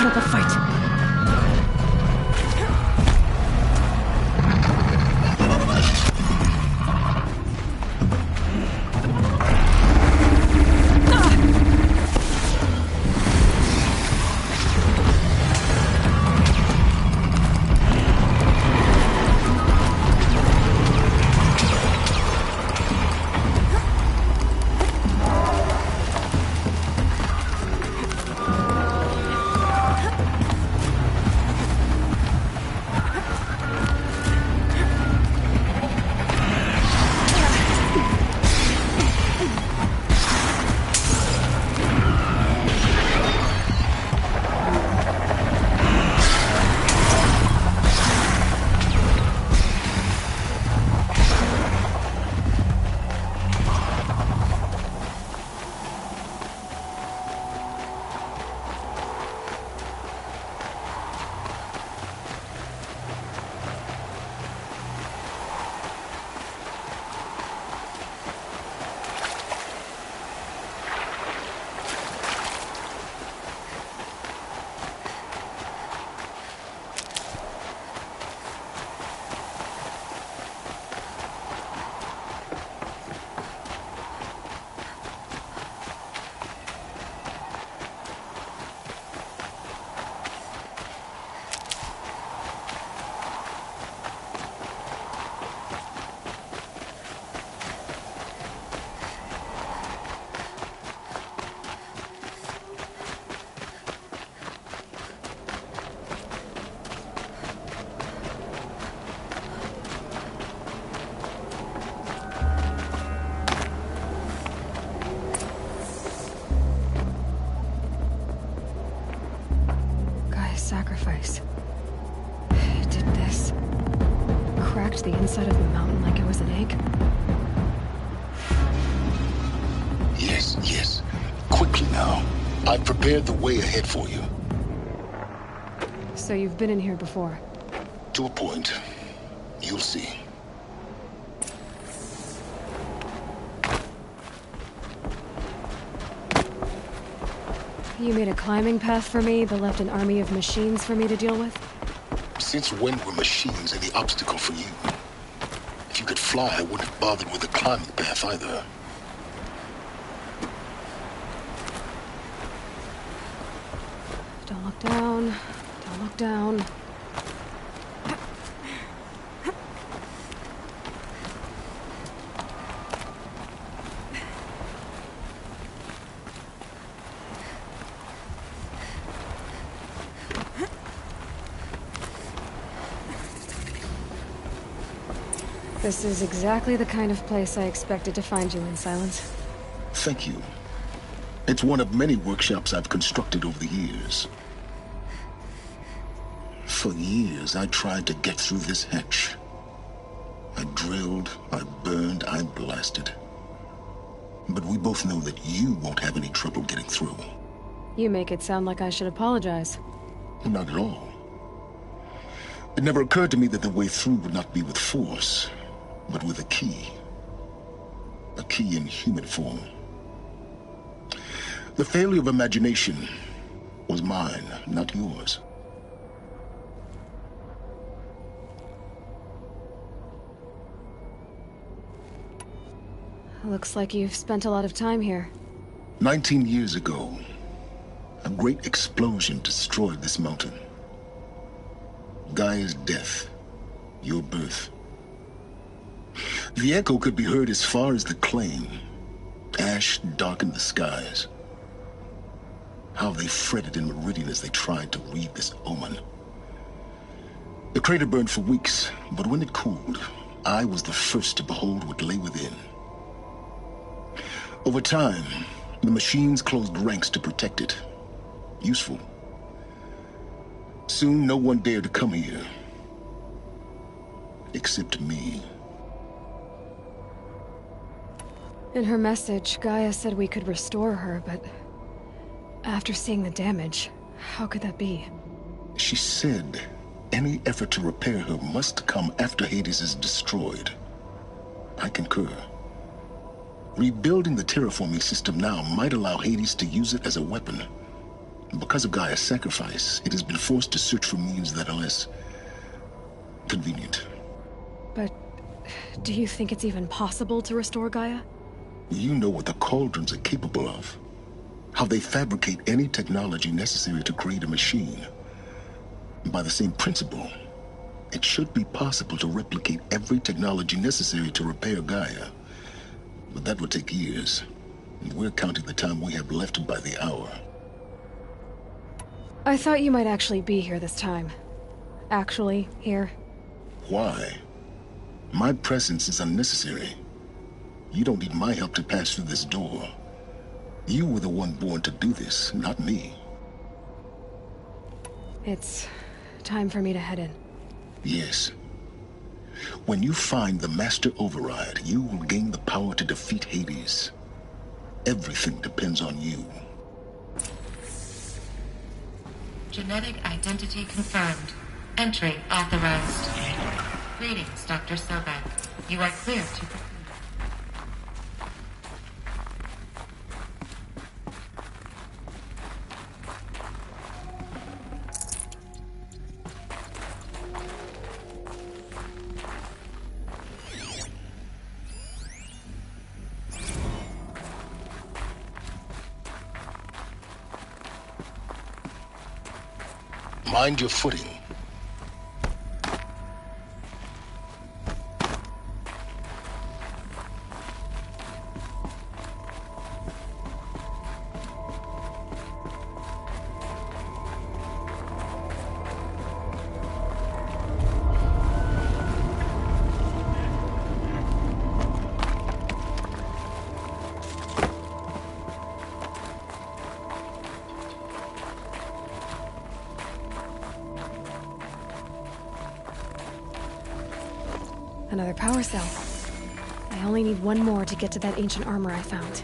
start up a fight. Sacrifice. It did this. Cracked the inside of the mountain like it was an egg. Yes, yes. Quickly now. I've prepared the way ahead for you. So you've been in here before? To a point. You'll see. You made a climbing path for me, but left an army of machines for me to deal with? Since when were machines any obstacle for you? If you could fly, I wouldn't have bothered with a climbing path either. Don't look down. Don't look down. This is exactly the kind of place I expected to find you in, Silence. Thank you. It's one of many workshops I've constructed over the years. For years, I tried to get through this hatch. I drilled, I burned, I blasted. But we both know that you won't have any trouble getting through. You make it sound like I should apologize. Not at all. It never occurred to me that the way through would not be with force, but with a key. A key in human form. The failure of imagination was mine, not yours. Looks like you've spent a lot of time here. 19 years ago, a great explosion destroyed this mountain. Gaia's death, your birth. The echo could be heard as far as the claim. Ash darkened the skies. How they fretted in Meridian as they tried to read this omen. The crater burned for weeks, but when it cooled, I was the first to behold what lay within. Over time, the machines closed ranks to protect it. Useful. Soon, no one dared to come here. Except me. In her message, Gaia said we could restore her, but after seeing the damage, how could that be? She said any effort to repair her must come after Hades is destroyed. I concur. Rebuilding the terraforming system now might allow Hades to use it as a weapon. Because of Gaia's sacrifice, it has been forced to search for means that are less convenient. But do you think it's even possible to restore Gaia? You know what the Cauldrons are capable of. How they fabricate any technology necessary to create a machine. By the same principle, it should be possible to replicate every technology necessary to repair Gaia. But that would take years. And we're counting the time we have left by the hour. I thought you might actually be here this time. Actually, here. Why? My presence is unnecessary. You don't need my help to pass through this door. You were the one born to do this, not me. It's time for me to head in. Yes. When you find the Master Override, you will gain the power to defeat Hades. Everything depends on you. Genetic identity confirmed. Entry authorized. Greetings, Dr. Sobek. You are clear to proceed. Mind your footing. Another power cell. I only need one more to get to that ancient armor I found.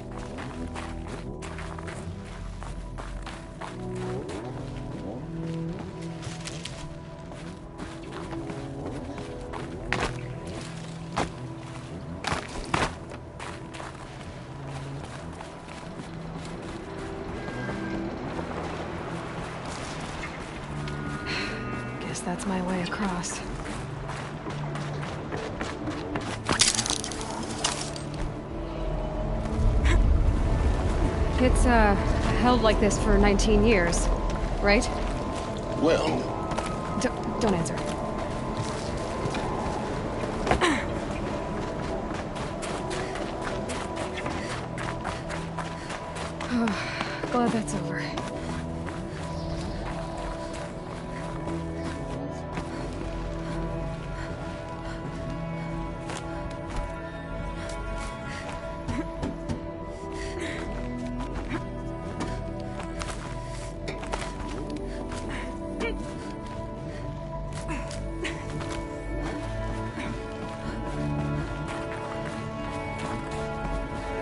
Guess that's my way across. It's, held like this for 19 years, right? Well, Don't answer. Glad that's over.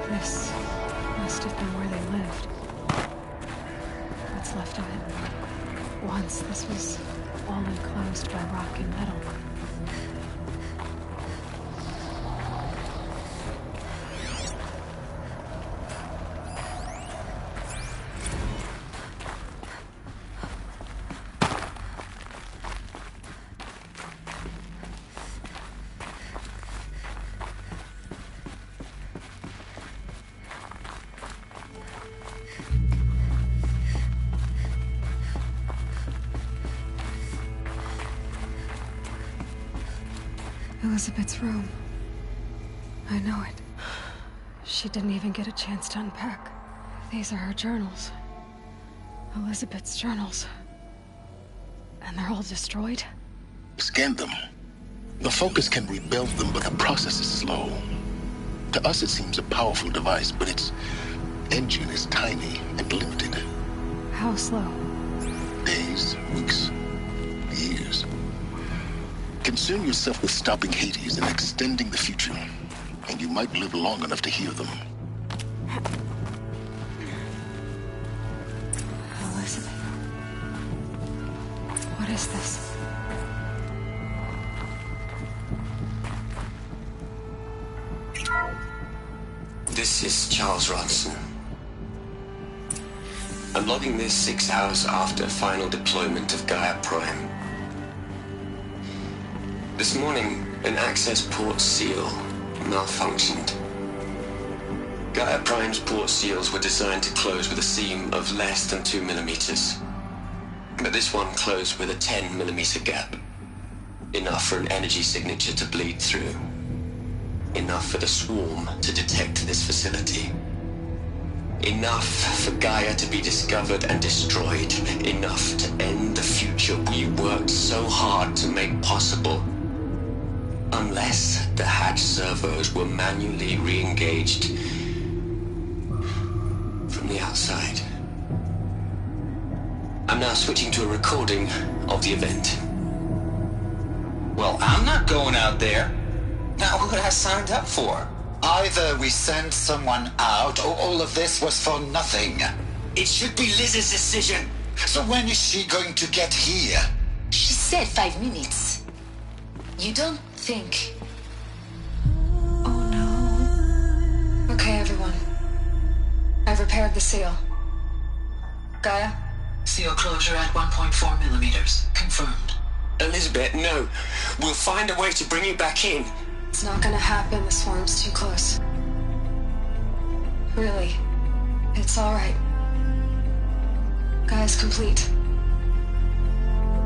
This must have been where they lived. What's left of it. Once this was all enclosed by rock and metal. Elizabeth's room. I know it. She didn't even get a chance to unpack. These are her journals. Elizabeth's journals. And they're all destroyed? scan them. The Focus can rebuild them, but the process is slow. To us it seems a powerful device, but its engine is tiny and limited. How slow? Days, weeks, years. Concern yourself with stopping Hades and extending the future, and you might live long enough to hear them. Elizabeth. What is this? This is Charles Rodson. I'm logging this 6 hours after final deployment of Gaia Prime. This morning, an access port seal malfunctioned. Gaia Prime's port seals were designed to close with a seam of less than 2 millimeters. But this one closed with a 10 millimeter gap. Enough for an energy signature to bleed through. Enough for the swarm to detect this facility. Enough for Gaia to be discovered and destroyed. Enough to end the future we worked so hard to make possible. Unless the hatch servos were manually re-engaged from the outside. I'm now switching to a recording of the event. Well, I'm not going out there. Not what I signed up for. Either we send someone out, or all of this was for nothing. It should be Liz's decision. So when is she going to get here? She said 5 minutes. You don't think... Oh no. Okay, everyone. I've repaired the seal. Gaia? Seal closure at 1.4 millimeters. Confirmed. Elizabeth, no. We'll find a way to bring you back in. It's not gonna happen. The swarm's too close. Really. It's alright. Gaia's complete.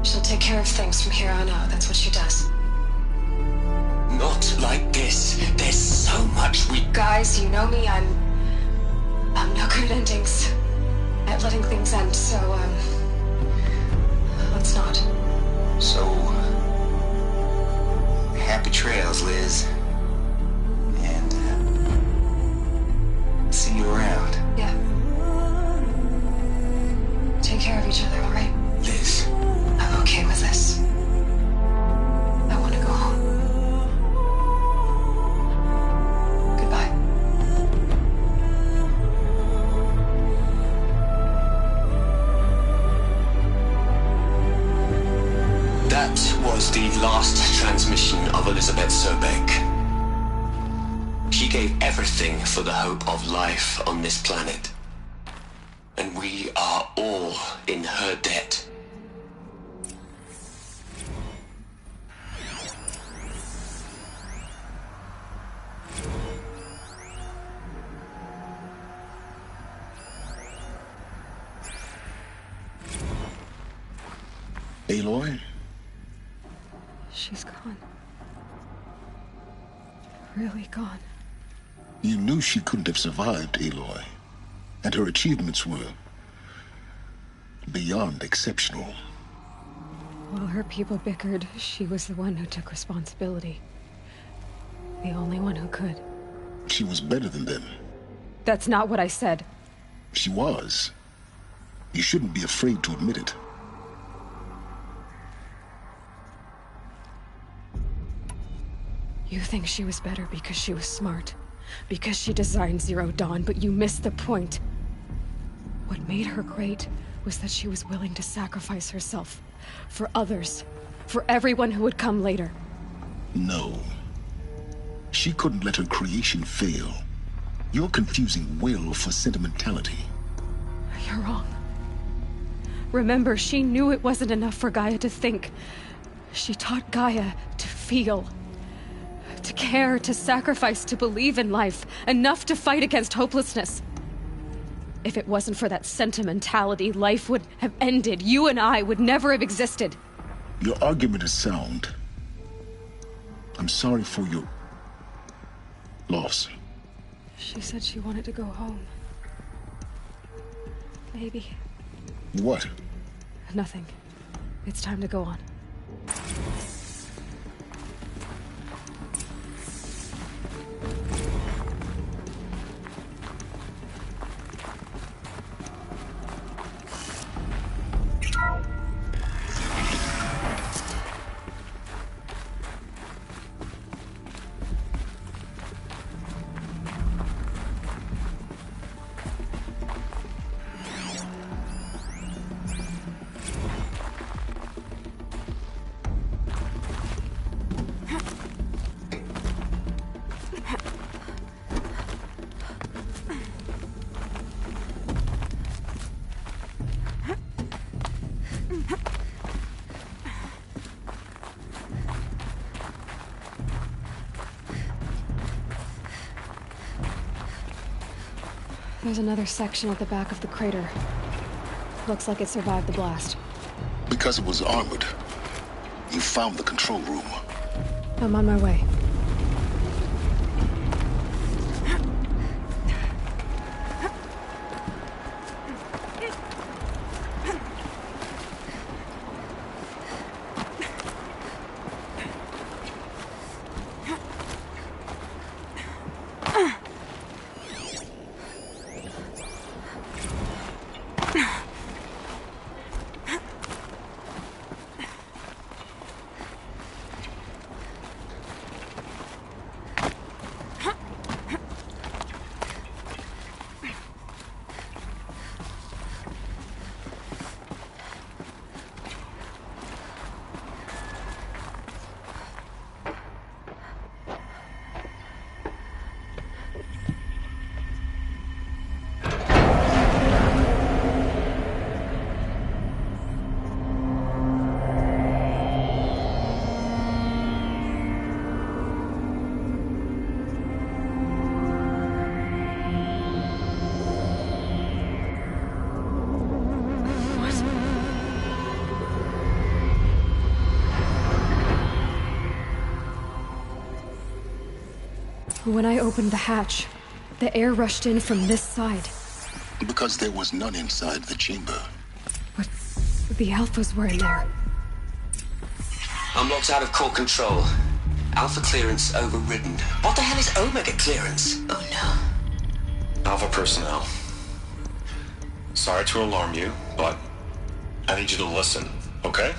She'll take care of things from here on out. That's what she does. Not like this. There's so much we... Guys, you know me. I'm no good at endings. At letting things end, so, let's not. So... happy trails, Liz. And, see you around. Yeah. Take care of each other, alright? Liz. I'm okay with this. I want to go home. Goodbye. That was the last transmission of Elizabeth Sobeck. She gave everything for the hope of life on this planet. And we are all in her debt. Aloy? She's gone. Really gone. You knew she couldn't have survived, Aloy. And her achievements were beyond exceptional. While her people bickered, she was the one who took responsibility. The only one who could. She was better than them. That's not what I said. She was. You shouldn't be afraid to admit it. You think she was better because she was smart, because she designed Zero Dawn, but you missed the point. What made her great was that she was willing to sacrifice herself for others, for everyone who would come later. No. She couldn't let her creation fail. You're confusing will for sentimentality. You're wrong. Remember, she knew it wasn't enough for Gaia to think. She taught Gaia to feel. To care, to sacrifice, to believe in life. Enough to fight against hopelessness. If it wasn't for that sentimentality, life would have ended. You and I would never have existed. Your argument is sound. I'm sorry for your loss. She said she wanted to go home. Maybe. What? Nothing. It's time to go on. There's another section at the back of the crater. Looks like it survived the blast. Because it was armored. You found the control room. I'm on my way. When I opened the hatch, the air rushed in from this side. Because there was none inside the chamber. But the Alphas were in there. I'm locked out of core control. Alpha clearance overridden. What the hell is Omega clearance? Oh no. Alpha personnel. Sorry to alarm you, but I need you to listen, okay?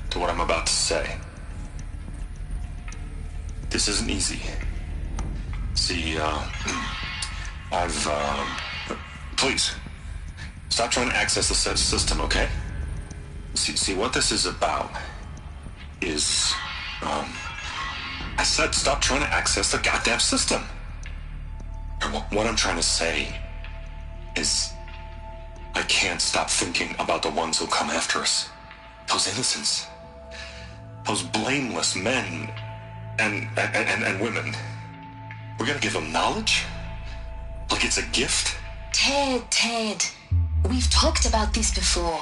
To what I'm about to say. This isn't easy. See, please, stop trying to access the system, okay? See, what this is about is, I said stop trying to access the goddamn system. What I'm trying to say is, I can't stop thinking about the ones who'll come after us. Those innocents. Those blameless men and women. We're gonna give them knowledge? Like it's a gift? Ted. We've talked about this before.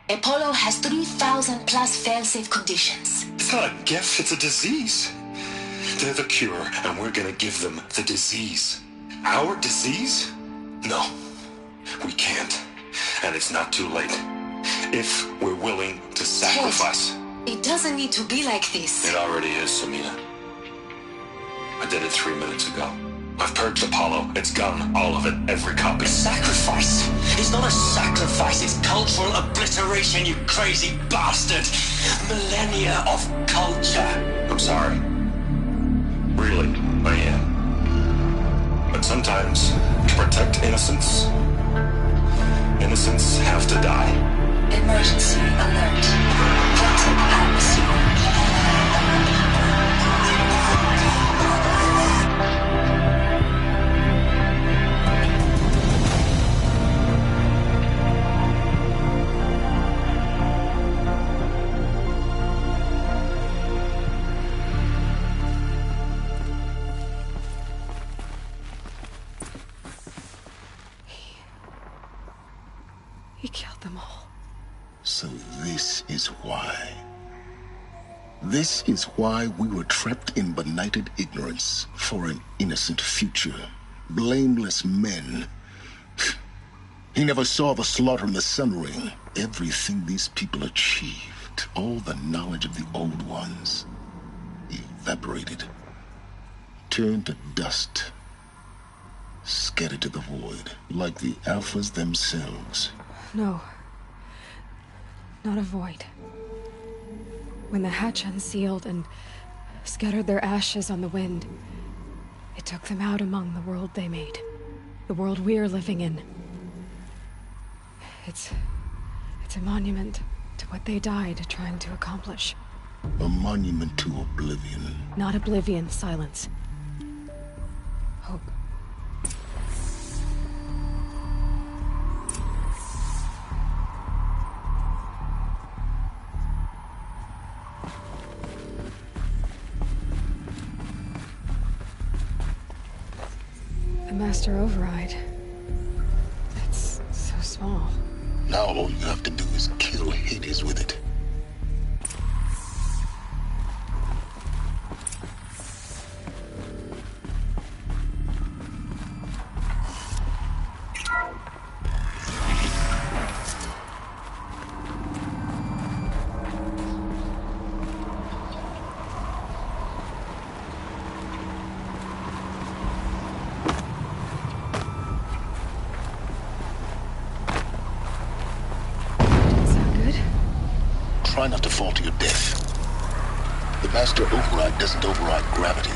Apollo has 3,000 plus fail-safe conditions. It's not a gift, it's a disease. They're the cure, and we're gonna give them the disease. Our disease? No, we can't. And it's not too late. If we're willing to sacrifice. Ted, it doesn't need to be like this. It already is, Samina. I did it 3 minutes ago. I've purged Apollo. It's gone. All of it. Every copy. Sacrifice? It's not a sacrifice. It's cultural obliteration, you crazy bastard. Millennia of culture. I'm sorry. Really, I am. But sometimes, to protect innocence, innocents have to die. Emergency alert. Quantum atmosphere. He killed them all. So this is why. This is why we were trapped in benighted ignorance for an innocent future. Blameless men. He never saw the slaughter in the Sun Ring. Everything these people achieved, all the knowledge of the old ones, evaporated, turned to dust, scattered to the void, like the Alphas themselves. No. Not a void. When the hatch unsealed and scattered their ashes on the wind, it took them out among the world they made. The world we're living in. It's a monument to what they died trying to accomplish. A monument to oblivion. Not oblivion, silence. Hope. The Master Override. small. Now all you have to do is kill Hades with it. Try not to fall to your death. The Master Override doesn't override gravity.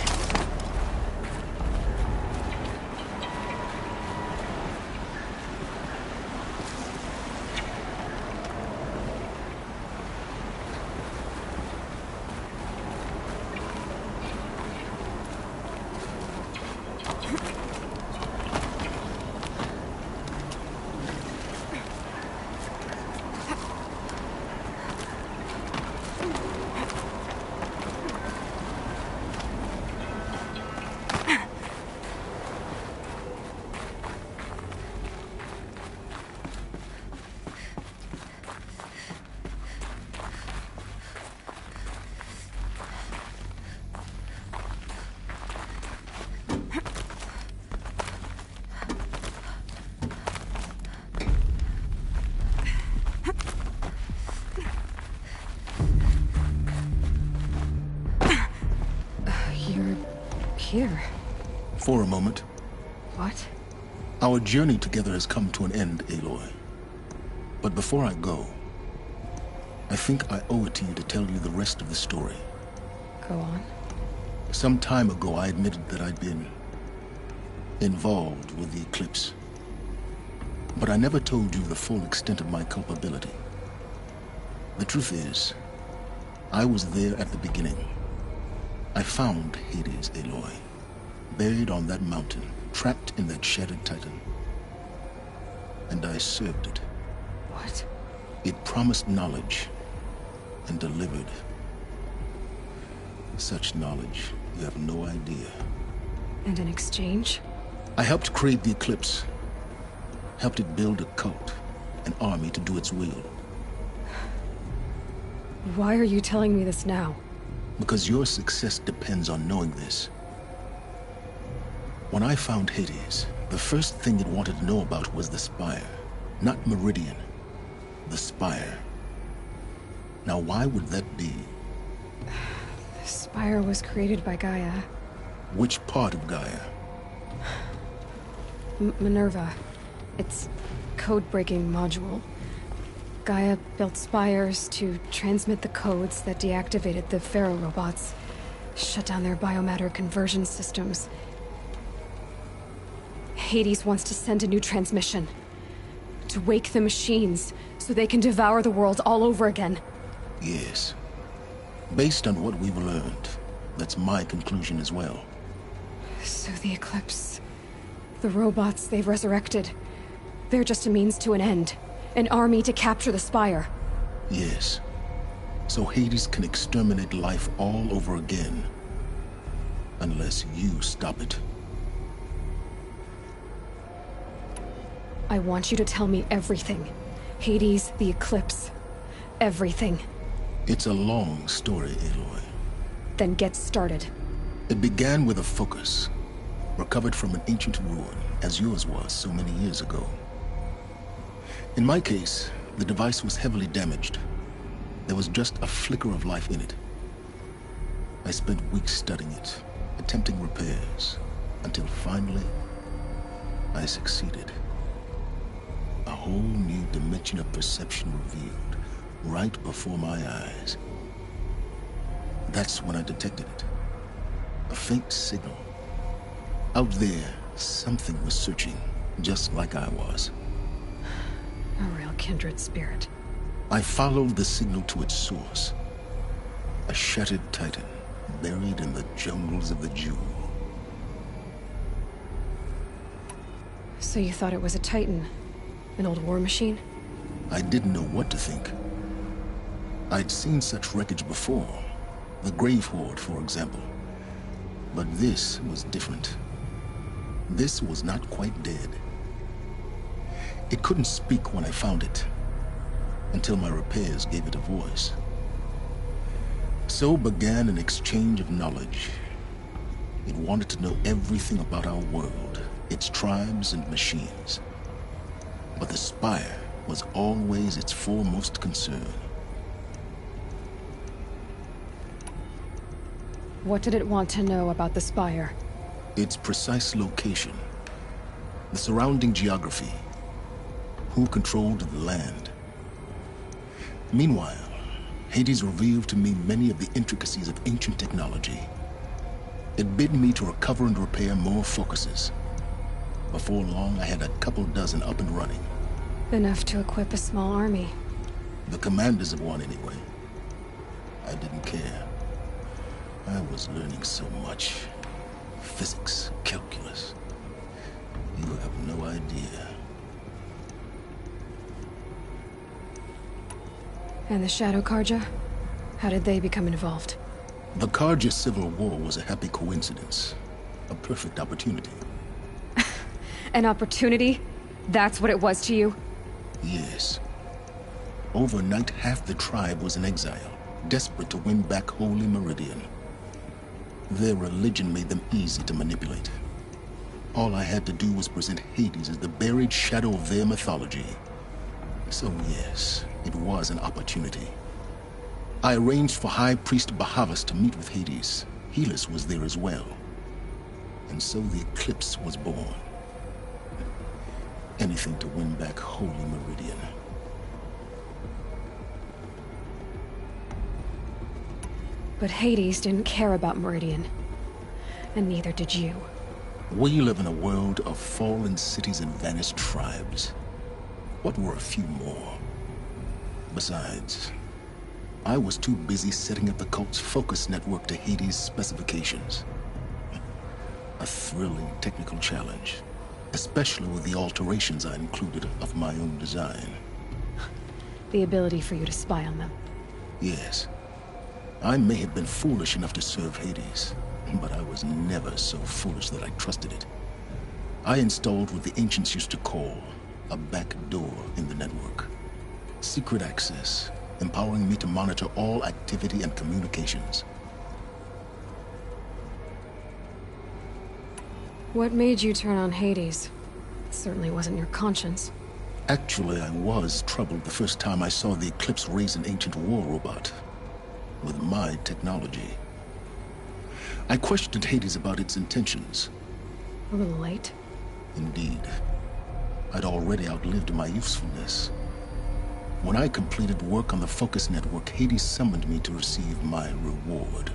Here? For a moment. What? Our journey together has come to an end, Aloy. But before I go, I think I owe it to you to tell you the rest of the story. Go on. Some time ago, I admitted that I'd been involved with the Eclipse. But I never told you the full extent of my culpability. The truth is, I was there at the beginning. I found Hades, Aloy, buried on that mountain, trapped in that shattered Titan. And I served it. What? It promised knowledge and delivered. Such knowledge, you have no idea. And in exchange? I helped create the Eclipse. Helped it build a cult, an army to do its will. Why are you telling me this now? Because your success depends on knowing this. When I found Hades, the first thing it wanted to know about was the Spire. Not Meridian. The Spire. Now why would that be? The Spire was created by Gaia. Which part of Gaia? Minerva. Its code-breaking module. Gaia built spires to transmit the codes that deactivated the Pharaoh robots, shut down their biomatter conversion systems. Hades wants to send a new transmission. To wake the machines, so they can devour the world all over again. Yes. Based on what we've learned, that's my conclusion as well. So the Eclipse... the robots they've resurrected... they're just a means to an end. An army to capture the Spire. Yes. So Hades can exterminate life all over again. Unless you stop it. I want you to tell me everything. Hades, the Eclipse. Everything. It's a long story, Aloy. Then get started. It began with a focus. Recovered from an ancient ruin, as yours was so many years ago. In my case, the device was heavily damaged. There was just a flicker of life in it. I spent weeks studying it, attempting repairs, until finally, I succeeded. A whole new dimension of perception revealed, right before my eyes. That's when I detected it. A faint signal. Out there, something was searching, just like I was. A real kindred spirit. I followed the signal to its source. A shattered Titan, buried in the jungles of the Jewel. So you thought it was a Titan? An old war machine? I didn't know what to think. I'd seen such wreckage before. The Grave Horde, for example. But this was different. This was not quite dead. It couldn't speak when I found it, until my repairs gave it a voice. So began an exchange of knowledge. It wanted to know everything about our world, its tribes and machines. But the Spire was always its foremost concern. What did it want to know about the Spire? Its precise location, the surrounding geography, who controlled the land. Meanwhile, Hades revealed to me many of the intricacies of ancient technology. It bid me to recover and repair more focuses. Before long, I had a couple dozen up and running. Enough to equip a small army. The commanders of one, anyway. I didn't care. I was learning so much. Physics, calculus. You have no idea. And the Shadow Carja? How did they become involved? The Carja Civil War was a happy coincidence. A perfect opportunity. An opportunity? That's what it was to you? Yes. Overnight, half the tribe was in exile, desperate to win back Holy Meridian. Their religion made them easy to manipulate. All I had to do was present Hades as the buried shadow of their mythology. So yes, it was an opportunity. I arranged for High Priest Bahavas to meet with Hades. Helis was there as well. And so the Eclipse was born. Anything to win back Holy Meridian. But Hades didn't care about Meridian. And neither did you. We live in a world of fallen cities and vanished tribes. What were a few more? Besides, I was too busy setting up the cult's focus network to Hades' specifications. A thrilling technical challenge, especially with the alterations I included of my own design. The ability for you to spy on them. Yes. I may have been foolish enough to serve Hades, but I was never so foolish that I trusted it. I installed what the ancients used to call a back door in the network. Secret access, empowering me to monitor all activity and communications. What made you turn on Hades? It certainly wasn't your conscience. Actually, I was troubled the first time I saw the Eclipse raise an ancient war robot. With my technology. I questioned Hades about its intentions. A little late. Indeed. I'd already outlived my usefulness. When I completed work on the Focus Network, Hades summoned me to receive my reward.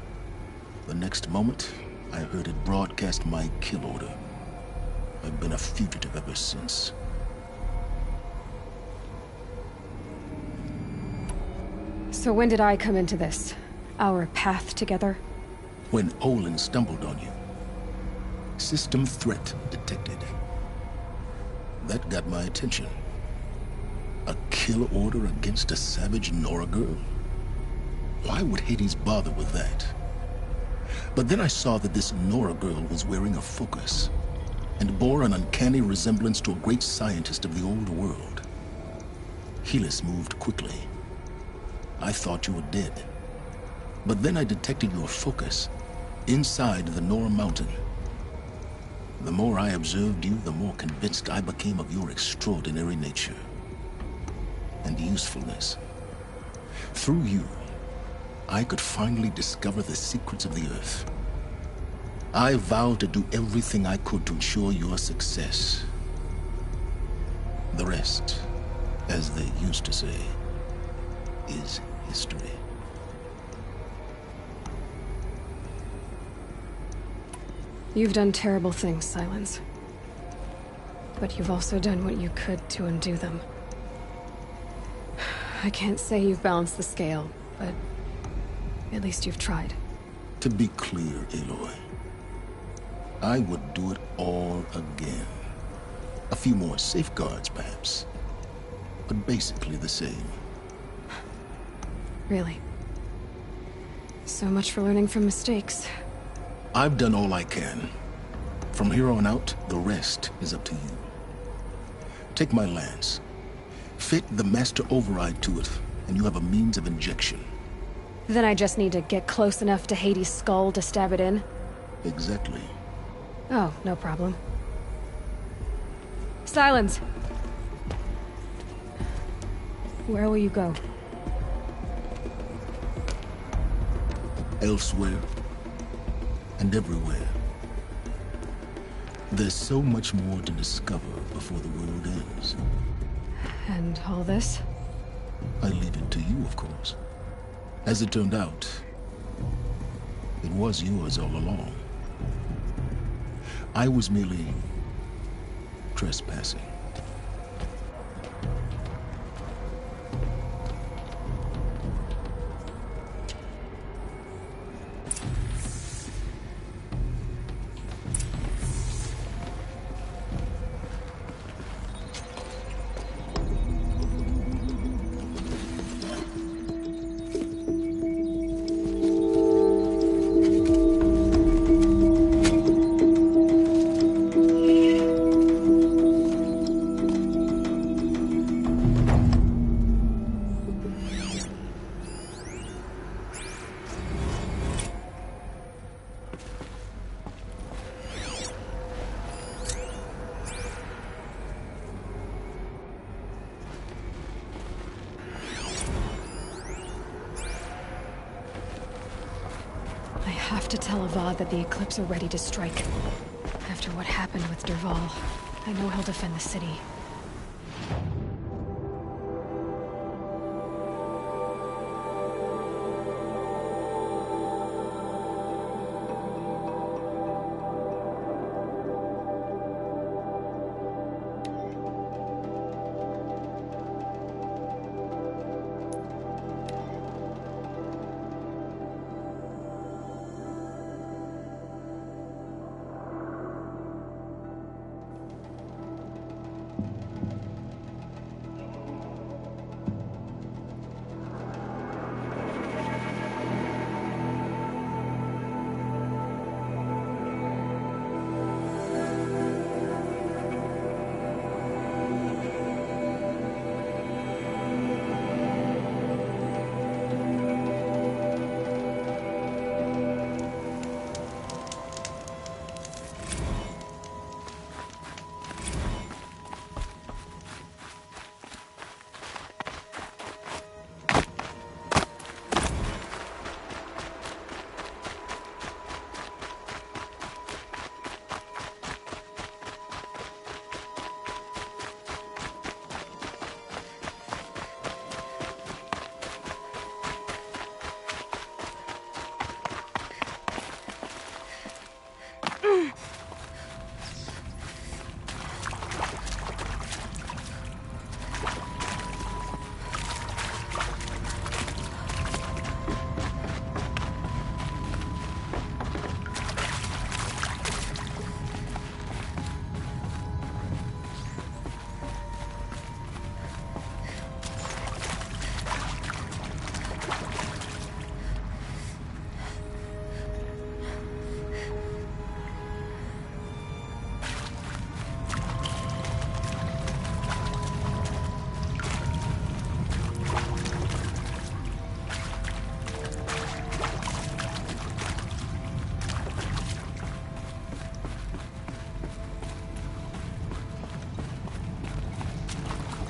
The next moment, I heard it broadcast my kill order. I've been a fugitive ever since. So when did I come into this? Our path together? When Olin stumbled on you. System threat detected. That got my attention. A kill order against a savage Nora girl? Why would Hades bother with that? But then I saw that this Nora girl was wearing a focus, and bore an uncanny resemblance to a great scientist of the old world. Helis moved quickly. I thought you were dead. But then I detected your focus inside the Nora mountain. The more I observed you, the more convinced I became of your extraordinary nature and usefulness. Through you, I could finally discover the secrets of the Earth. I vowed to do everything I could to ensure your success. The rest, as they used to say, is history. You've done terrible things, Silence. But you've also done what you could to undo them. I can't say you've balanced the scale, but at least you've tried. To be clear, Aloy, I would do it all again. A few more safeguards, perhaps, but basically the same. Really? So much for learning from mistakes. I've done all I can. From here on out, the rest is up to you. Take my lance. Fit the master override to it, and you have a means of injection. Then I just need to get close enough to Hades' skull to stab it in? Exactly. Oh, no problem. Silence! Where will you go? Elsewhere. And everywhere. There's so much more to discover before the world ends. And all this? I leave it to you, of course. As it turned out, it was yours all along. I was merely trespassing. I have to tell Avad that the Eclipse are ready to strike. After what happened with Dervahl, I know he'll defend the city.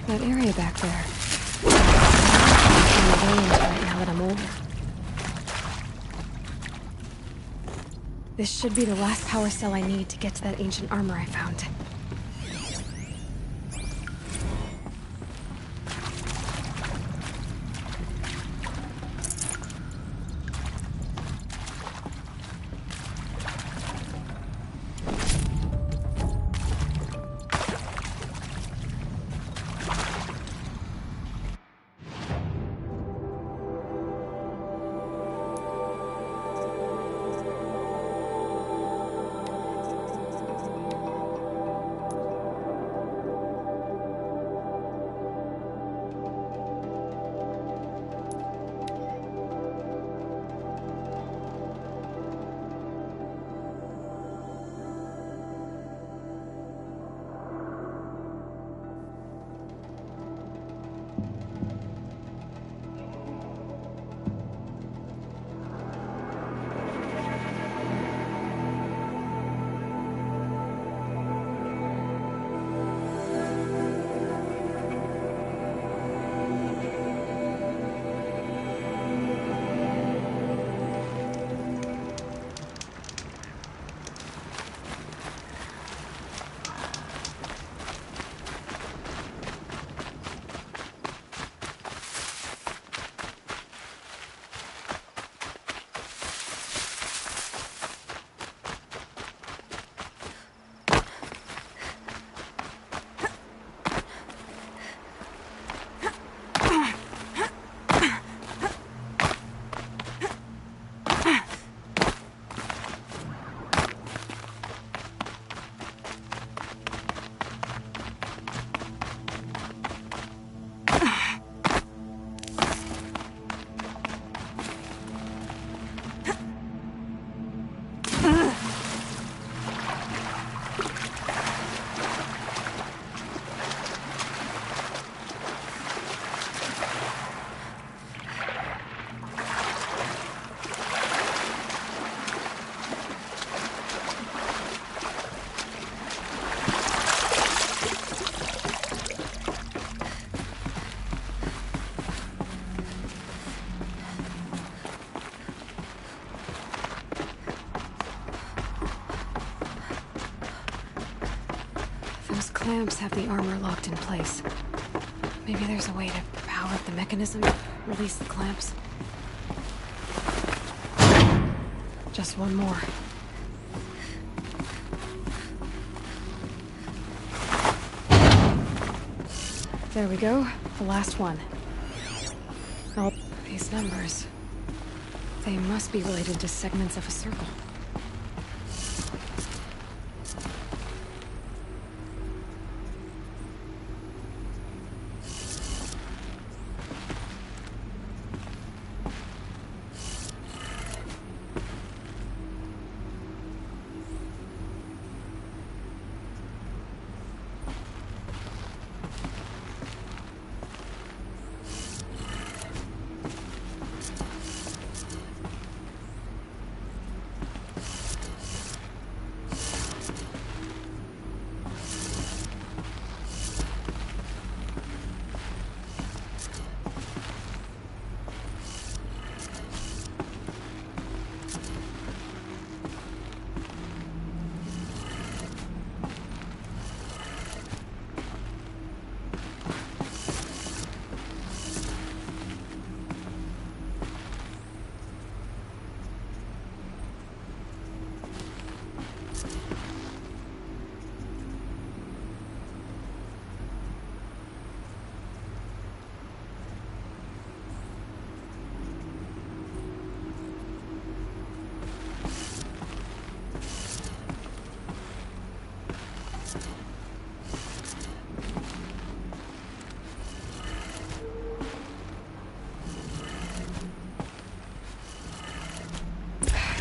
That area back there. I'm in the veins right now that I'm older. This should be the last power cell I need to get to that ancient armor I found. Those clamps have the armor locked in place. Maybe there's a way to power up the mechanism, release the clamps. Just one more. There we go. The last one. Oh, these numbers. They must be related to segments of a circle.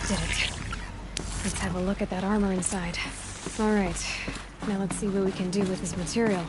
Did it. Let's have a look at that armor inside. All right. Now let's see what we can do with this material.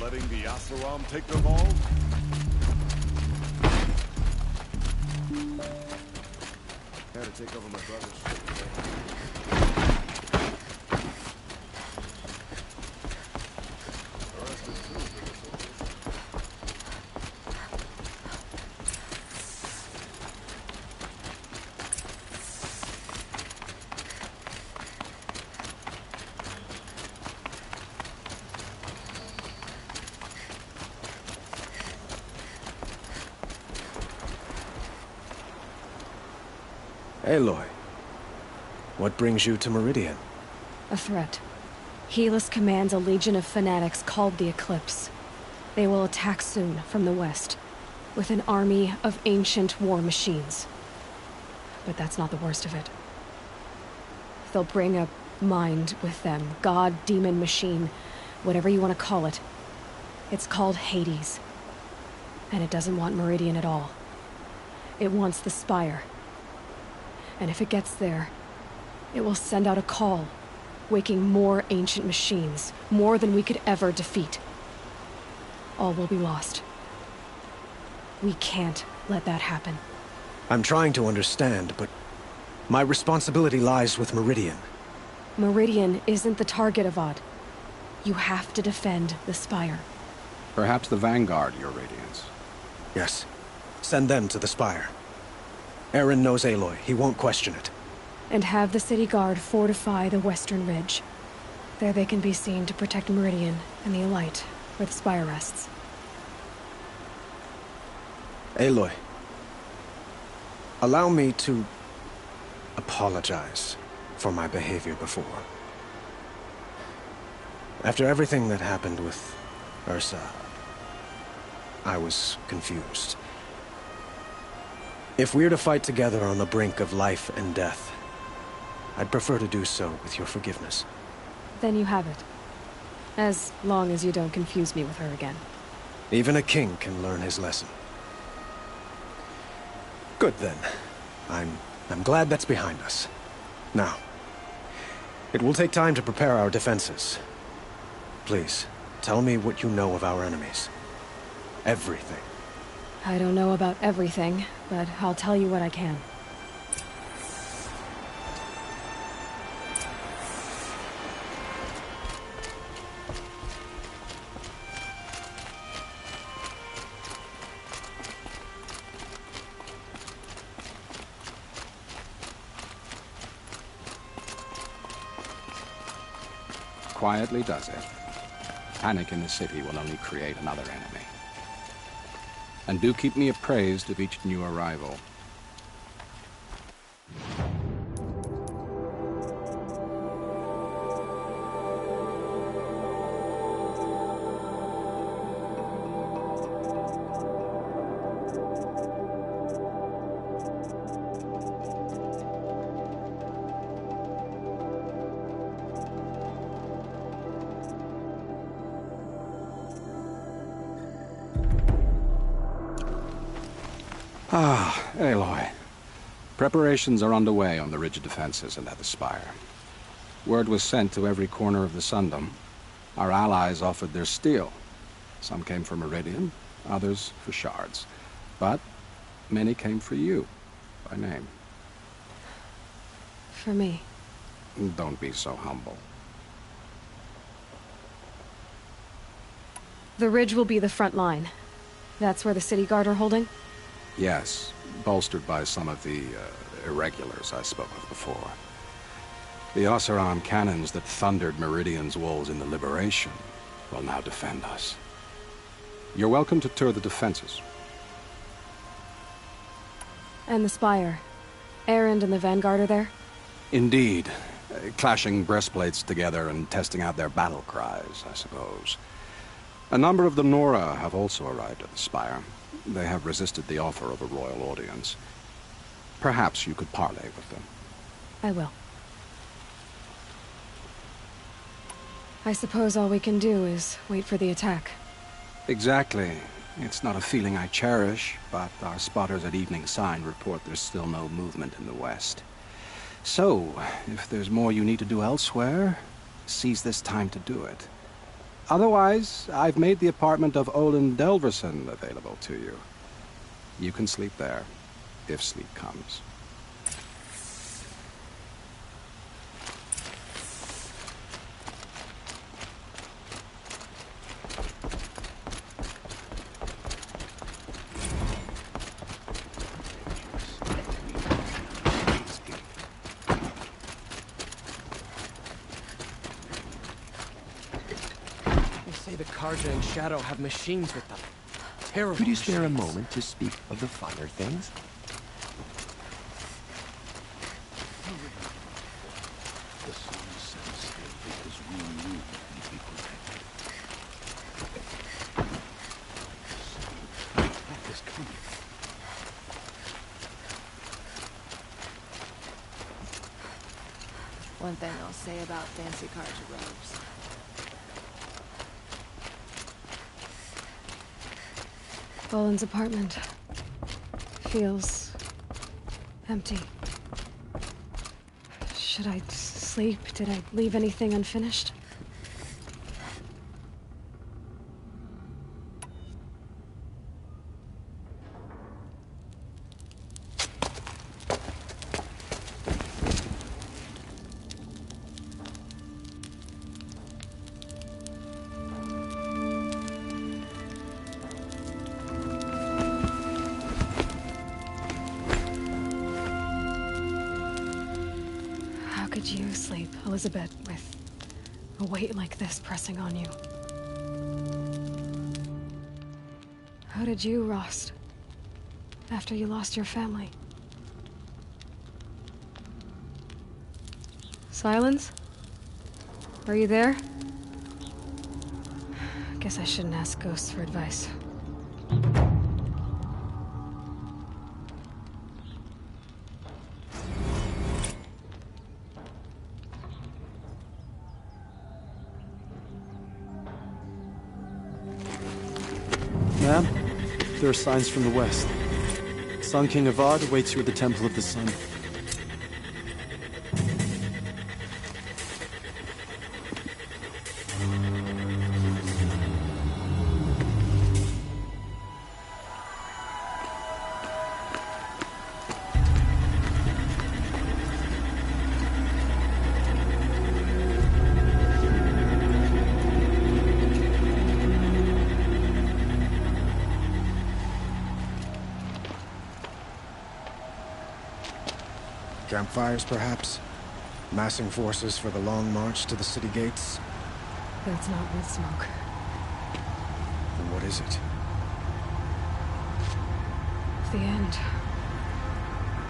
Letting the Oseram take them all? Had to take over my brother's ship. Aloy, what brings you to Meridian? A threat. Helis commands a legion of fanatics called the Eclipse. They will attack soon from the west, with an army of ancient war machines. But that's not the worst of it. They'll bring a mind with them, god, demon, machine, whatever you want to call it. It's called Hades. And it doesn't want Meridian at all. It wants the Spire. And if it gets there, it will send out a call, waking more ancient machines, more than we could ever defeat. All will be lost. We can't let that happen. I'm trying to understand, but my responsibility lies with Meridian. Meridian isn't the target, Avad. You have to defend the Spire. Perhaps the Vanguard, Your Radiance. Yes. Send them to the Spire. Eren knows Aloy. He won't question it. And have the City Guard fortify the Western Ridge. There they can be seen to protect Meridian and the Elite, where the Spire rests. Aloy, allow me to apologize for my behavior before. After everything that happened with Ursa, I was confused. If we're to fight together on the brink of life and death, I'd prefer to do so with your forgiveness. Then you have it. As long as you don't confuse me with her again. Even a king can learn his lesson. Good then. I'm glad that's behind us. Now, it will take time to prepare our defenses. Please, tell me what you know of our enemies. Everything. I don't know about everything, but I'll tell you what I can. Quietly does it. Panic in the city will only create another enemy. And do keep me appraised of each new arrival. Ah, Aloy. Preparations are underway on the ridge defenses and at the Spire. Word was sent to every corner of the Sundom. Our allies offered their steel. Some came for Meridian, others for shards. But many came for you, by name. For me. Don't be so humble. The ridge will be the front line. That's where the City Guard are holding? Yes, bolstered by some of the irregulars I spoke of before. The Oseram cannons that thundered Meridian's walls in the Liberation will now defend us. You're welcome to tour the defenses. And the Spire. Erend and the Vanguard are there? Indeed. Clashing breastplates together and testing out their battle cries, I suppose. A number of the Nora have also arrived at the Spire. They have resisted the offer of a royal audience. Perhaps you could parley with them. I will. I suppose all we can do is wait for the attack. Exactly. It's not a feeling I cherish, but our spotters at Evening Sign report there's still no movement in the west. So, if there's more you need to do elsewhere, seize this time to do it. Otherwise, I've made the apartment of Olin Delverson available to you. You can sleep there, if sleep comes. The Carja and Shadow have machines with them. Terrible Could you spare a machines. moment to speak of the finer things? The sun set still because we knew you'd be protected. What is coming? One thing I'll say about fancy cars robes. Boland's apartment feels empty. Should I sleep? Did I leave anything unfinished? How could you sleep, Elizabeth, with a weight like this pressing on you? How did you, Rost, after you lost your family? Silence? Are you there? Guess I shouldn't ask ghosts for advice. Ma'am, there are signs from the west. Sun King Avad awaits you at the Temple of the Sun. Campfires, perhaps? Massing forces for the long march to the city gates? That's not with smoke. Then what is it? The end.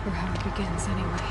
Or how it begins, anyway.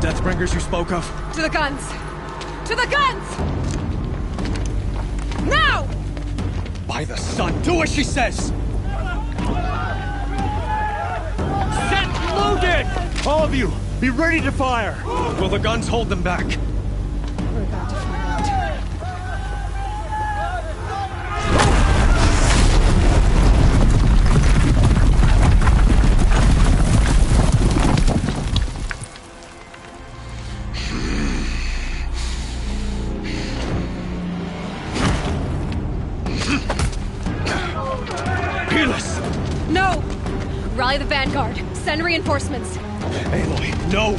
Deathbringers you spoke of? To the guns! To the guns! Now! By the sun, do as she says! Set loaded! All of you, be ready to fire! Will the guns hold them back? We're about to find out. No! Rally the Vanguard. Send reinforcements. Aloy, no!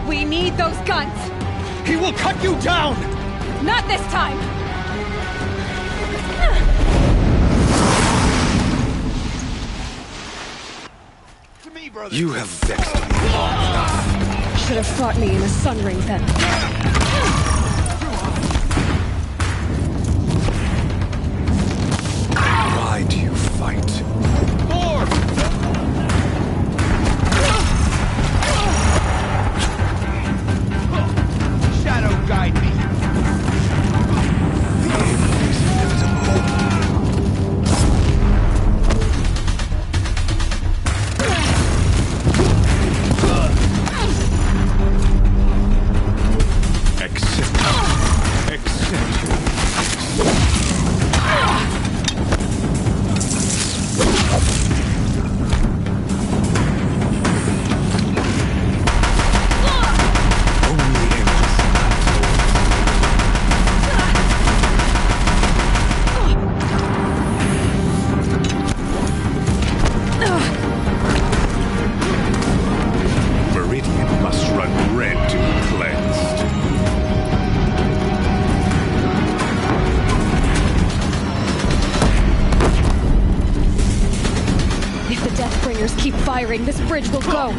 We need those guns! He will cut you down! Not this time! To me, brother. You have vexed me long enough. Should have fought me in the Sun Ring then. Why do you fight? More! Shadow guide me. The evil is inevitable. Accept. bridge will go.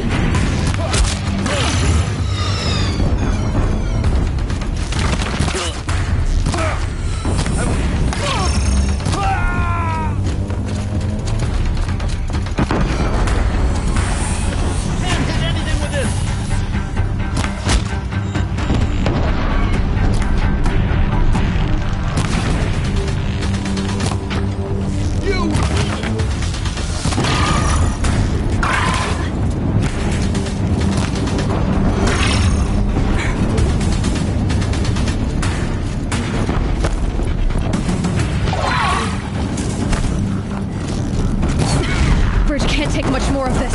Can't take much more of this.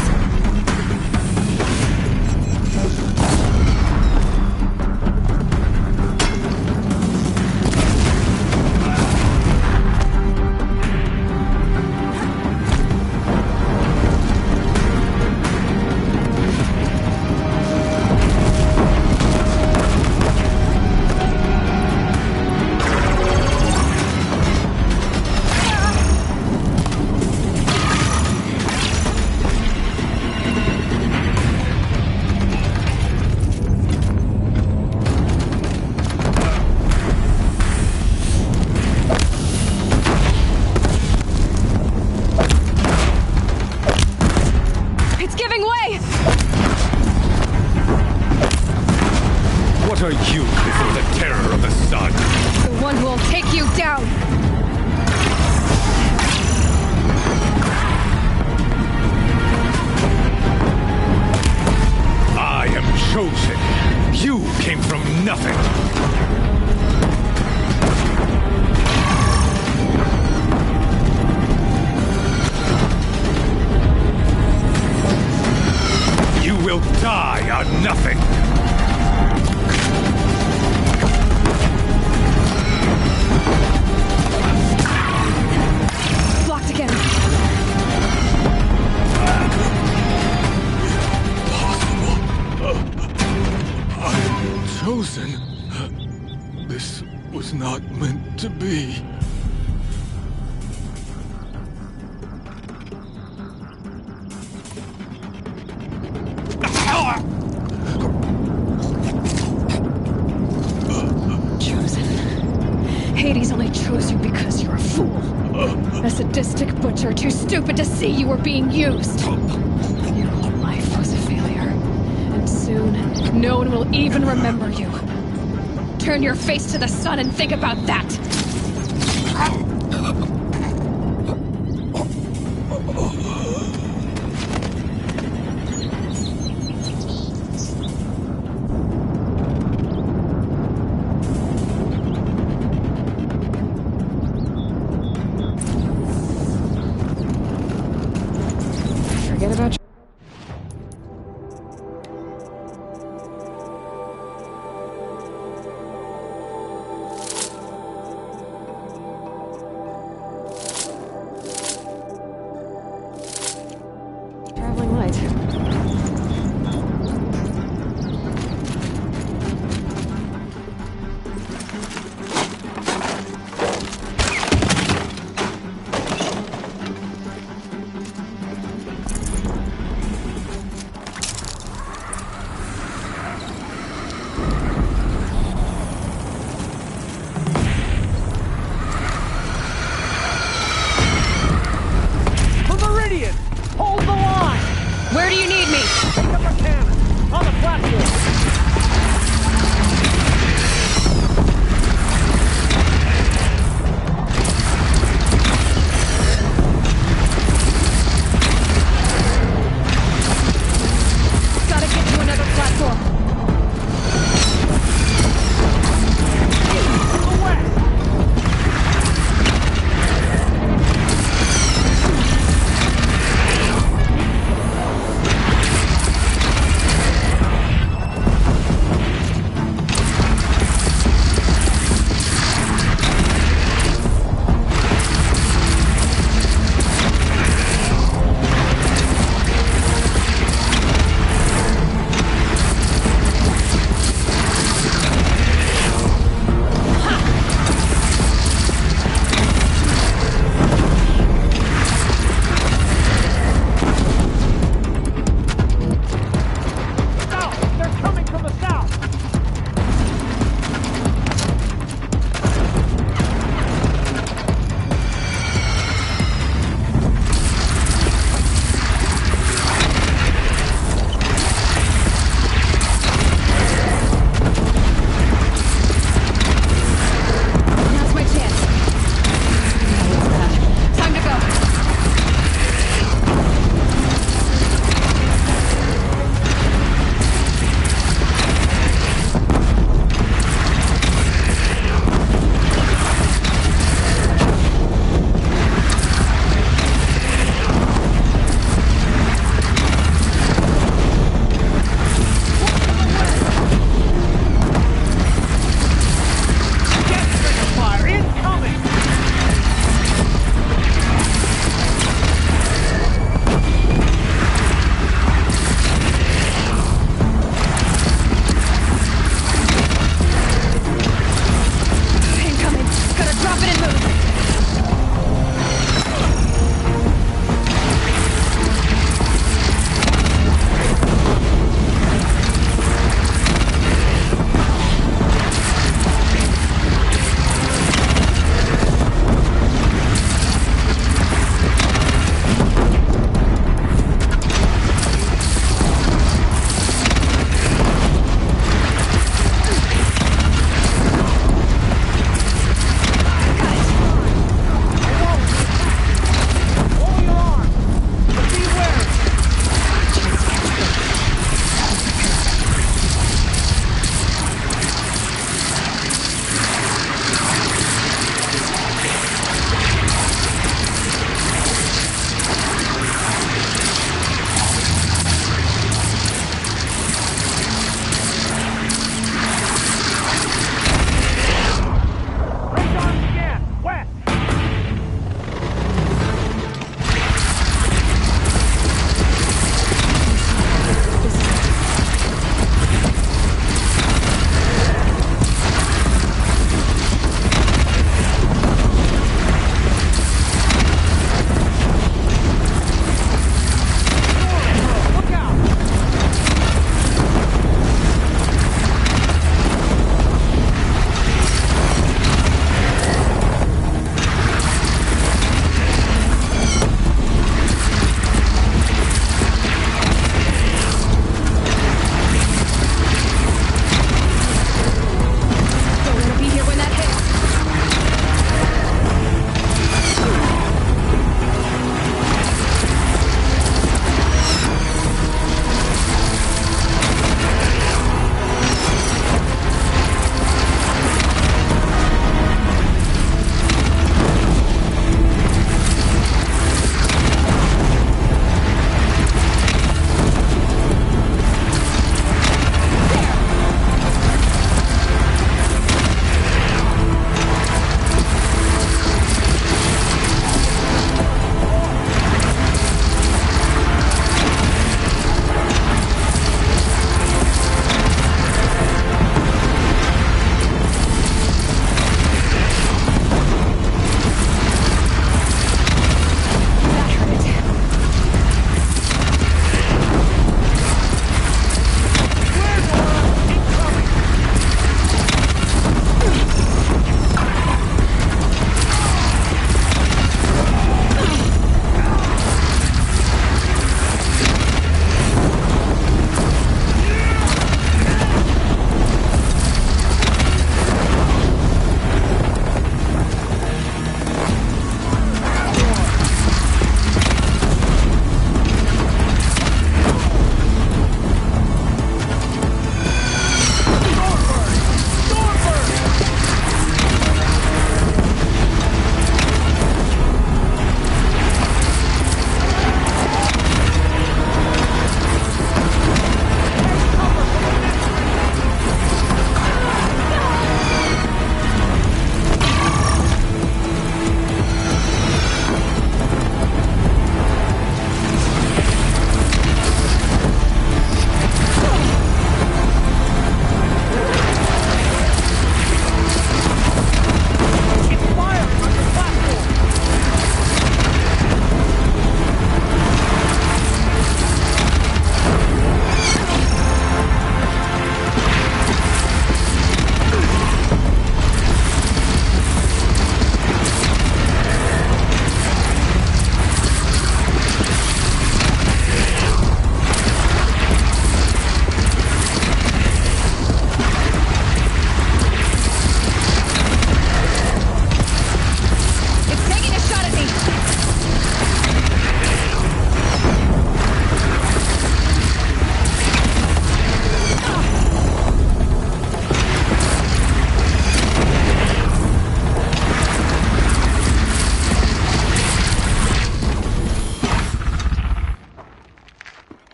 What are you before the terror of the sun? The one who will take you down! I am chosen. You came from nothing. You will die on nothing. Blocked again. I'm chosen. This was not meant to be. Hades only chose you because you're a fool. A sadistic butcher too stupid to see you were being used. Your whole life was a failure. And soon, no one will even remember you. Turn your face to the sun and think about that! Forget about traveling light. Hold the line! Where do you need me? Pick up a cannon! On the platform! Gotta get to another platform.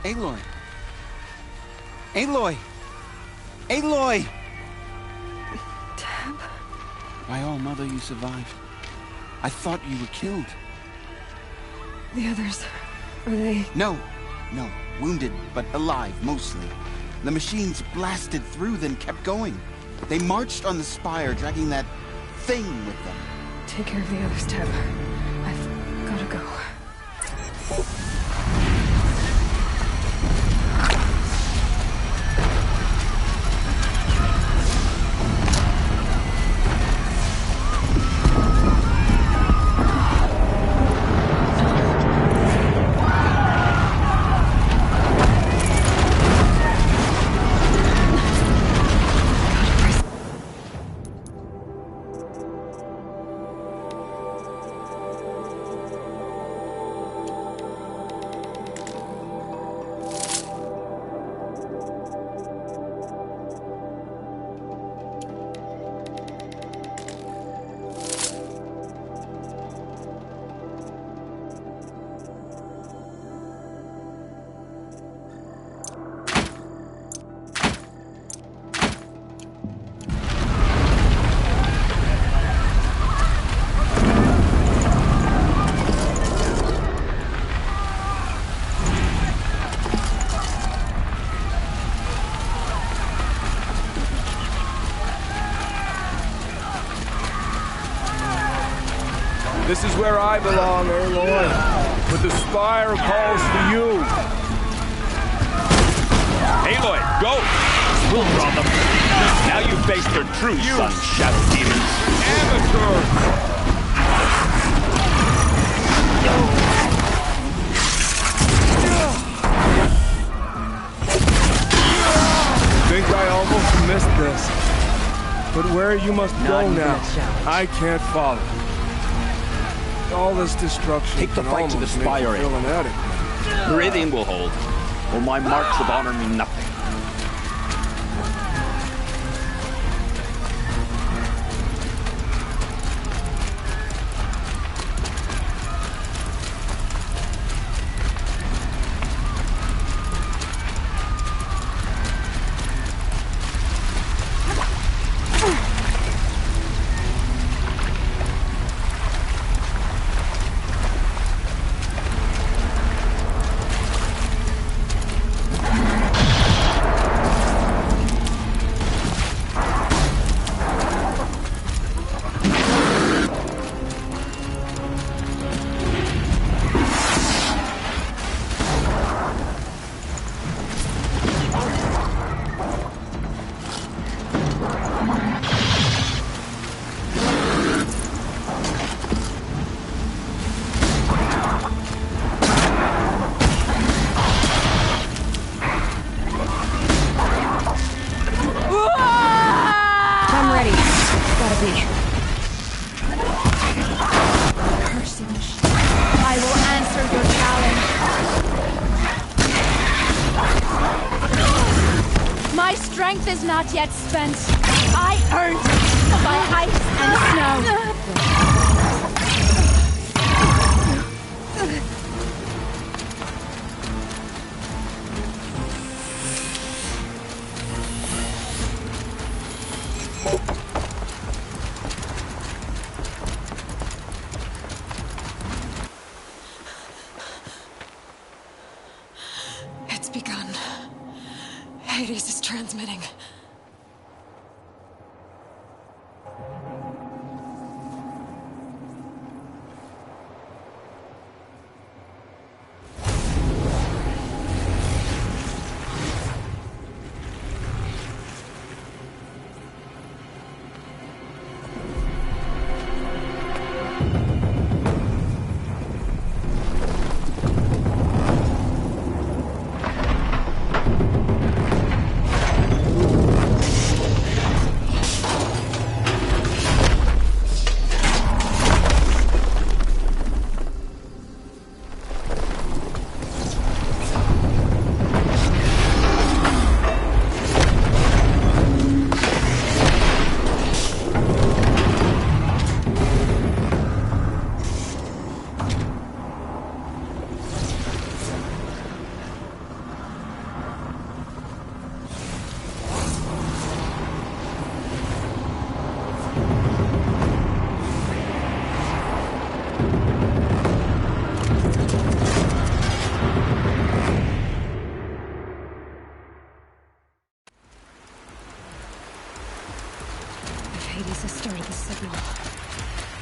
Aloy! Aloy! Aloy! Teb? My own mother, you survived. I thought you were killed. The others, are they... No. Wounded, but alive, mostly. The machines blasted through, then kept going. They marched on the spire, dragging that thing with them. Take care of the others, Teb. I've gotta go. This is where I belong, Aloy. But the Spire calls for you. Aloy, go! We'll draw them. Now you face their true son, Shadow Demons. Amateur! Think I almost missed this. But where you must go now, I can't follow. All this destruction. Take the fight to the Spire, Meridian will hold, or my marks of honor mean nothing. Is not yet spent. I earned it by ice and snow. It's begun. Hades is transmitting.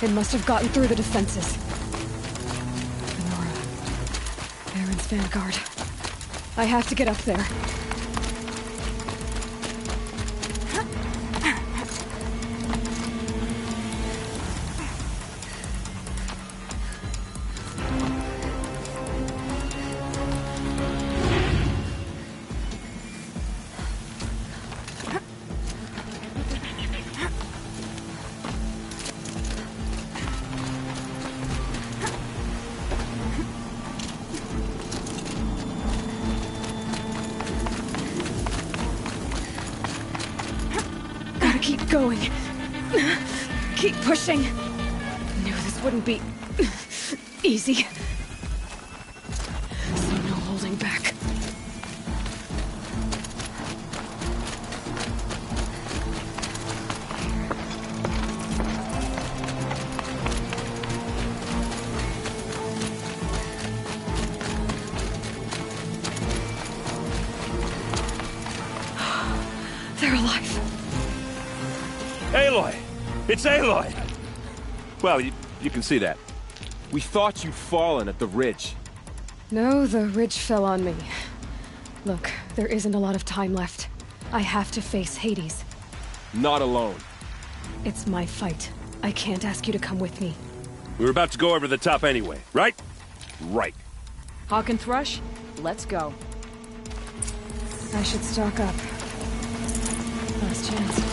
It must have gotten through the defenses. Nora. Baron's vanguard. I have to get up there. Keep going. Keep pushing. Knew this wouldn't be easy. So no holding back. They're alive. Aloy! It's Aloy! Well, you can see that. We thought you'd fallen at the ridge. No, the ridge fell on me. Look, there isn't a lot of time left. I have to face Hades. Not alone. It's my fight. I can't ask you to come with me. We were about to go over the top anyway, right? Right. Hawk and Thrush, let's go. I should stock up. Last chance.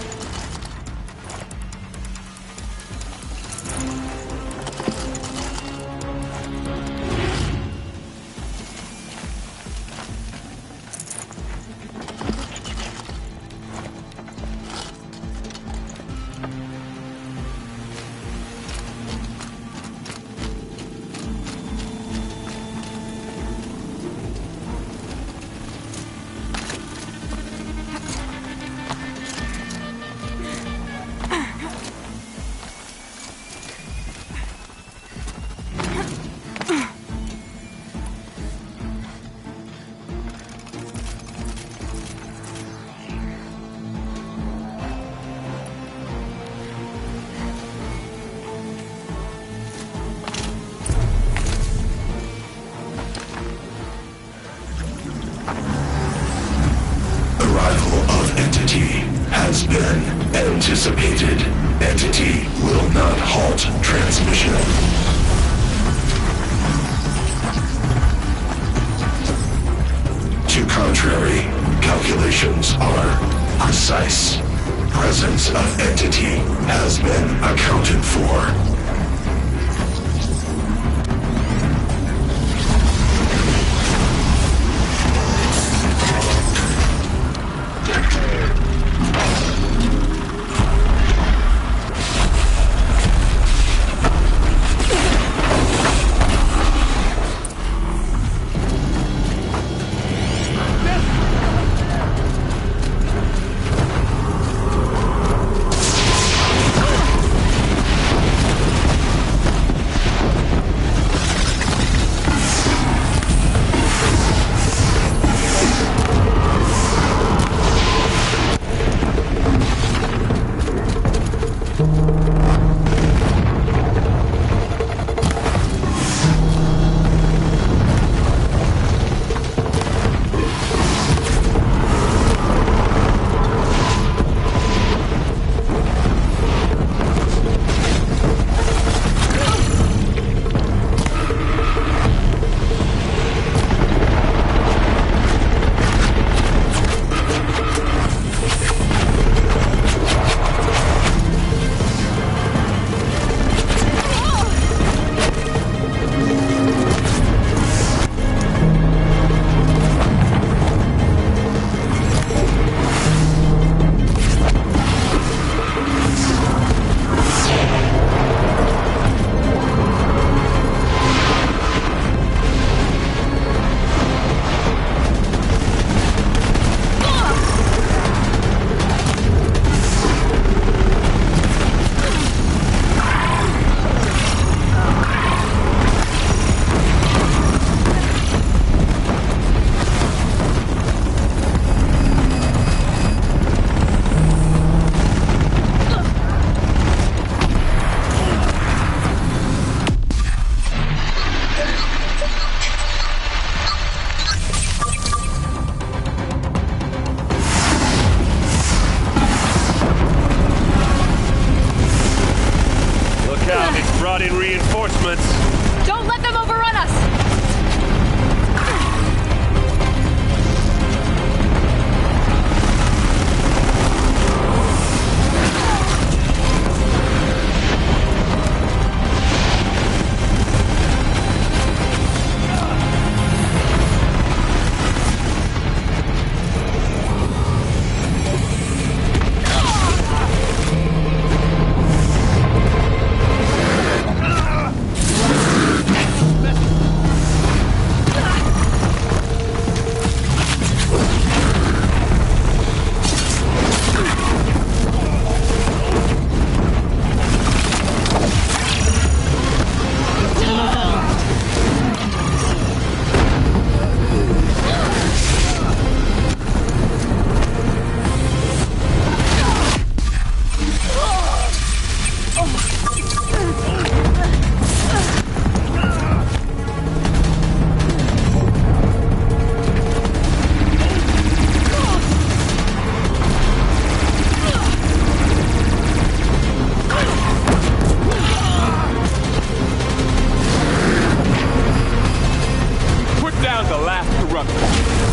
Has been anticipated. Entity will not halt transmission. To contrary, calculations are precise. Presence of entity has been accounted for. last corruption.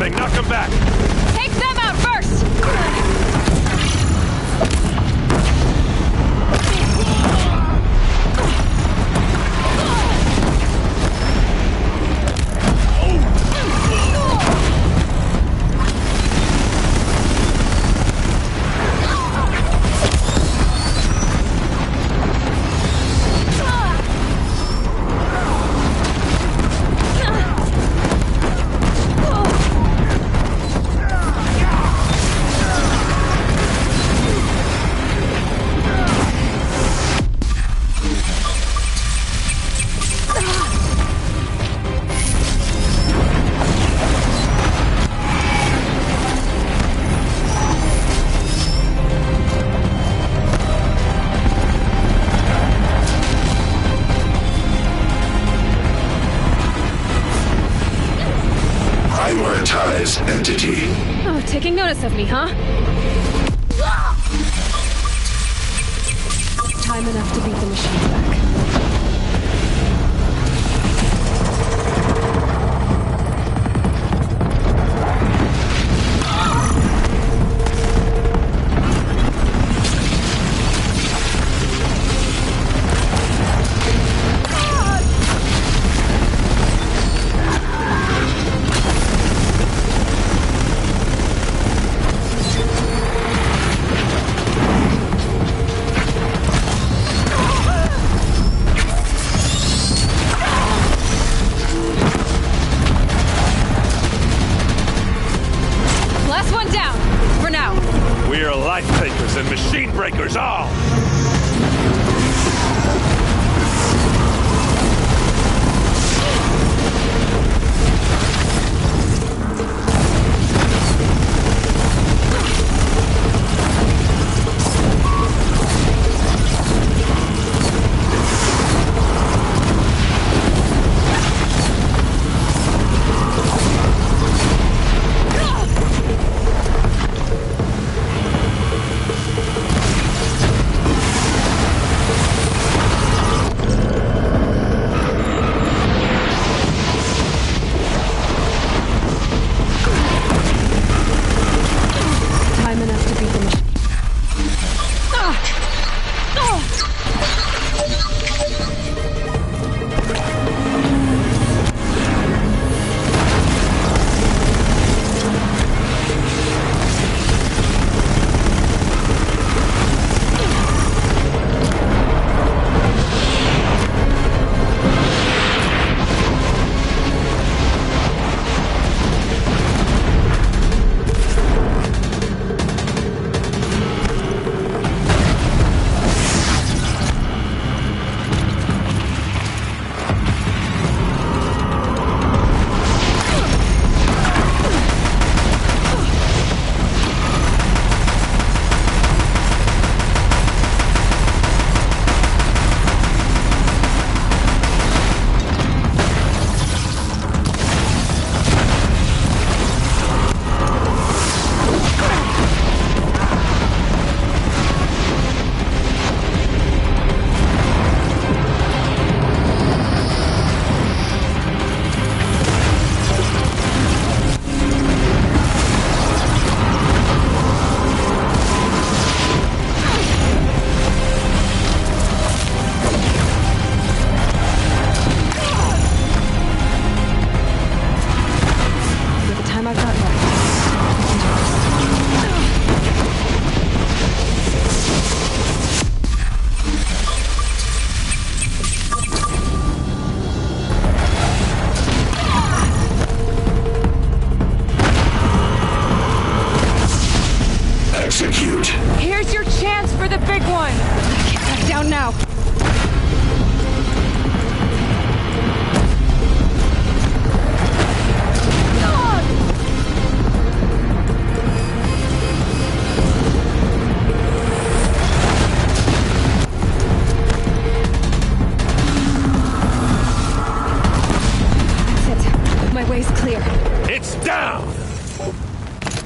Knock them back! Take them out first! Entity. Oh, taking notice of me, huh? Time enough to beat the machine back. And machine breakers all!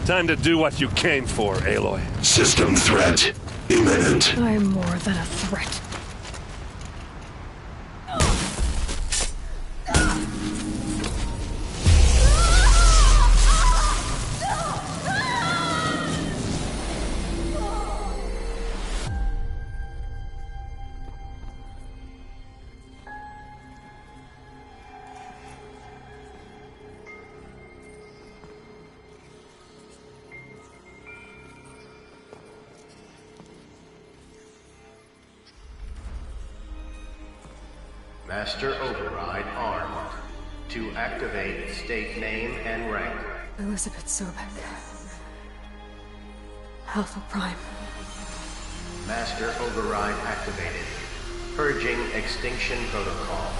Time to do what you came for, Aloy. System threat imminent. I'm more than a threat. Master Override armed. To activate, state name and rank. Elizabeth Sobek. Alpha Prime. Master Override activated. Purging Extinction Protocol.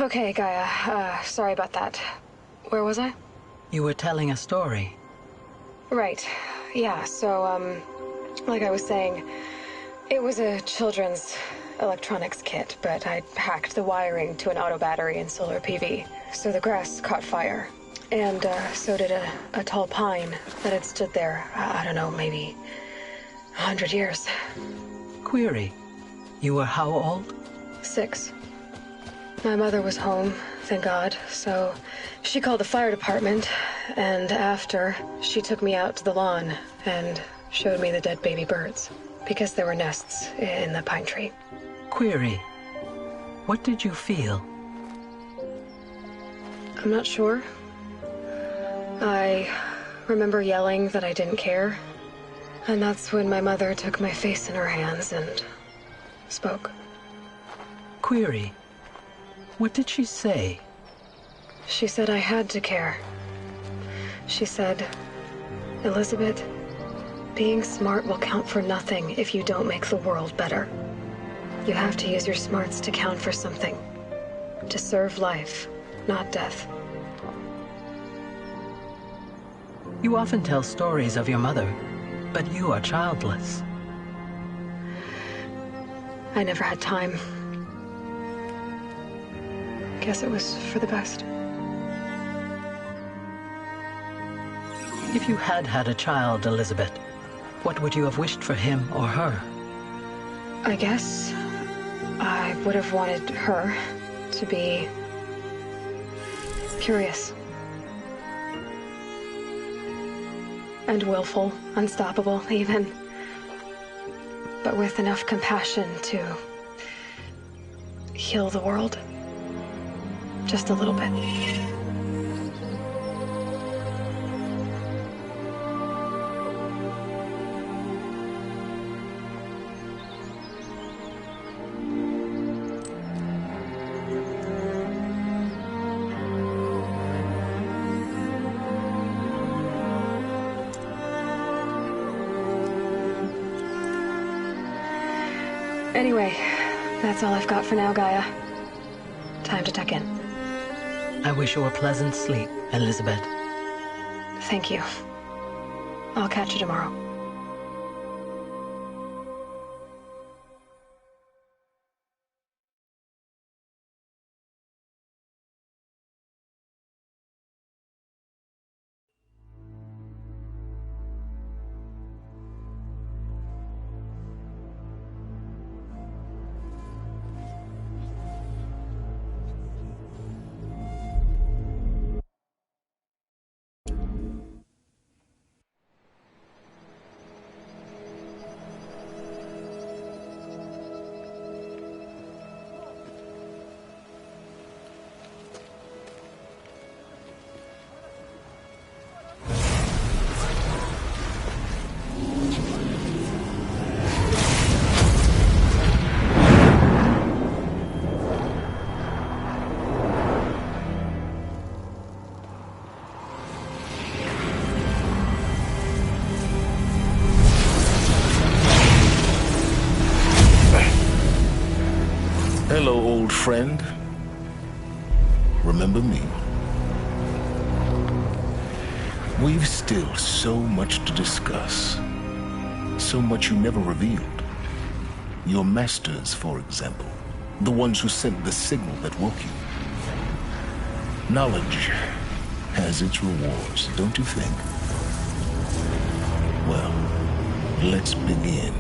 Okay, Gaia. Sorry about that. Where was I? You were telling a story. Right. Yeah, so, like I was saying, it was a children's electronics kit, but I'd hacked the wiring to an auto battery and solar PV. So the grass caught fire. And, so did a tall pine that had stood there, I don't know, maybe 100 years. Query. You were how old? 6. My mother was home, thank God, so she called the fire department, and after, she took me out to the lawn and showed me the dead baby birds, because there were nests in the pine tree. Query. What did you feel? I'm not sure. I remember yelling that I didn't care, and that's when my mother took my face in her hands and spoke. Query. What did she say? She said I had to care. She said, Elizabeth, being smart will count for nothing if you don't make the world better. You have to use your smarts to count for something. To serve life, not death. You often tell stories of your mother, but you are childless. I never had time. Guess it was for the best. If you had had a child, Elizabeth, what would you have wished for him or her? I guess I would have wanted her to be curious. And willful, unstoppable, even. but with enough compassion to heal the world. Just a little bit. Anyway, that's all I've got for now, Gaia. Time to tuck in. I wish you a pleasant sleep, Elizabeth. Thank you. I'll catch you tomorrow. Hello, old friend. Remember me? We've still so much to discuss. So much you never revealed. Your masters, for example. The ones who sent the signal that woke you. Knowledge has its rewards, don't you think? Well, let's begin.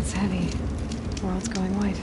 It's heavy. World's going white.